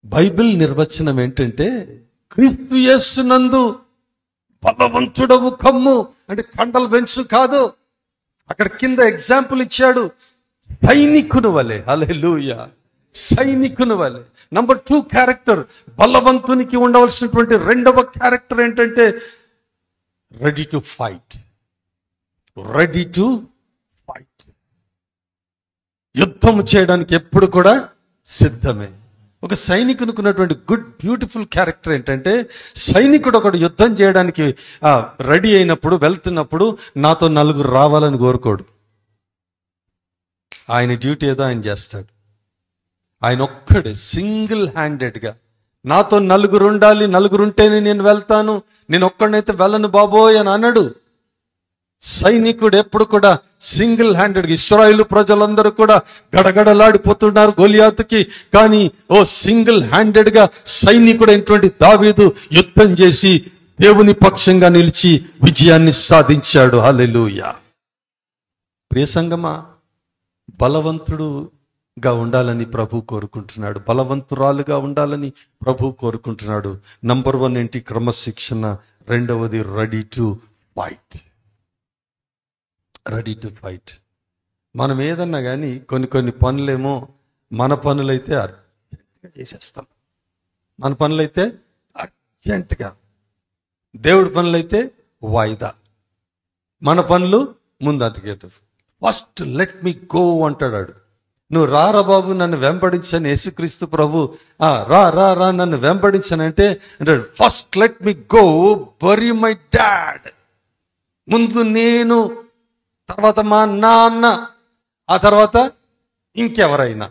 Bible నిర్వచనం ఏంటంటే, క్రీస్తు యేసునందు బలవంతుడవు కమ్ము అంటే కండలు పెంచు కాదు. అక్కడ కింద ఎగ్జాంపుల్ ఇచ్చాడు, సైనికుని వలె. హల్లెలూయా, సైనికుని వలె. నంబర్ 2 క్యారెక్టర్, బలవంతునికి ఉండవలసినటువంటి రెండవ క్యారెక్టర్ ఏంటంటే ready to fight. Ready to fight, యుద్ధం చేయడానికి ఎప్పుడు కూడా సిద్ధమే. ఒక సైనికునికి ఉన్నటువంటి గుడ్ బ్యూటిఫుల్ క్యారెక్టర్ ఏంటంటే, సైనికుడు ఒకడు యుద్ధం చేయడానికి రెడీ అయినప్పుడు, వెళ్తున్నప్పుడు నాతో నలుగురు రావాలని కోరుకోడు. ఆయన డ్యూటీ ఏదో ఆయన చేస్తాడు. ఆయన ఒక్కడే సింగిల్ హ్యాండెడ్గా నాతో నలుగురు ఉండాలి, నలుగురు ఉంటేనే నేను వెళ్తాను, నేను ఒక్కడనైతే వెళ్ళను బాబోయ్ అని అన్నాడు. సైనికుడు ఎప్పుడు కూడా సింగిల్ హ్యాండెడ్గా, ఇశ్రాయేలు ప్రజలందరూ కూడా గడగడలాడిపోతున్నారు గొలియాతుకి, కానీ సింగిల్ హ్యాండెడ్గా సైనికుడు అయినటువంటి దావీదు యుద్ధం చేసి దేవుని పక్షంగా నిలిచి విజయాన్ని సాధించాడు. హల్లెలూయా. ప్రియ సంగమా, బలవంతుడుగా ఉండాలని ప్రభు కోరుకుంటున్నాడు, బలవంతురాలుగా ఉండాలని ప్రభు కోరుకుంటున్నాడు. నంబర్ 1 ఏంటి? క్రమశిక్షణ. రెండవది ready to fight. Ready to fight. మనం ఏదన్నా కానీ కొన్ని పనులేమో మన పనులైతే అర్జెంటుగా చేసేస్తాం, మన పనులైతే అర్జెంటుగా. దేవుడి పనులైతే వాయిదా, మన పనులు ముందు అతికేటు. ఫస్ట్ లెట్ మీ గో అంటాడు. నువ్వు రారా బాబు నన్ను వెంబడించని యేసుక్రీస్తు ప్రభు, రా రా రా నన్ను వెంబడించనంటే అంటాడు, first let me go bury my dad. ముందు నేను, తర్వాత మా నాన్న, ఆ తర్వాత ఇంకెవరైనా.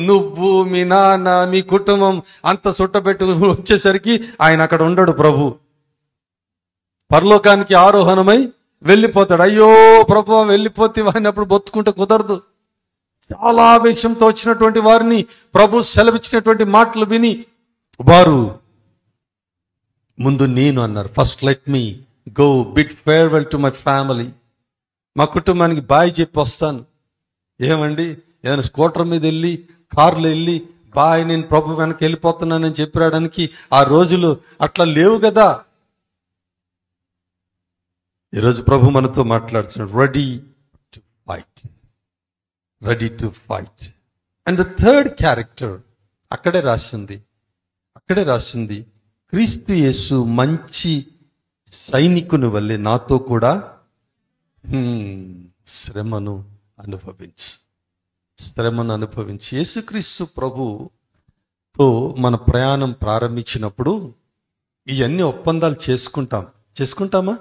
నువ్వు మీ నాన్న మీ కుటుంబం అంత చుట్టబెట్టు వచ్చేసరికి ఆయన అక్కడ ఉండడు. ప్రభు పరలోకానికి ఆరోహణమై వెళ్ళిపోతాడు. అయ్యో ప్రభు వెళ్ళిపోతే అన్నప్పుడు బొత్తుకుంటే కుదరదు. చాలా ఆవేశంతో వచ్చినటువంటి వారిని ప్రభు సెలవిచ్చినటువంటి మాటలు విని వారు ముందు నేను అన్నారు. First let me go bid farewell to my family. మా కుటుంబానికి బాయ్ చెప్పి వస్తాను. ఏమండి, ఏదైనా స్కూటర్ మీద వెళ్ళి, కార్లో వెళ్ళి బాయ్ నేను ప్రభు వెనక్కి వెళ్ళిపోతున్నానని చెప్పడానికి ఆ రోజులు అట్లా లేవు కదా. ఈరోజు ప్రభు మనతో మాట్లాడుతున్నాడు, ready to fight, ready to fight. And the third character అక్కడే రాసింది, క్రీస్తు యేసు మంచి సైనికుని వల్లే నాతో కూడా శ్రమను అనుభవించి. యేసుక్రీస్తు ప్రభుతో మన ప్రయాణం ప్రారంభించినప్పుడు ఇవన్నీ ఒప్పందాలు చేసుకుంటామా?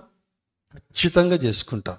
ఖచ్చితంగా చేసుకుంటాం.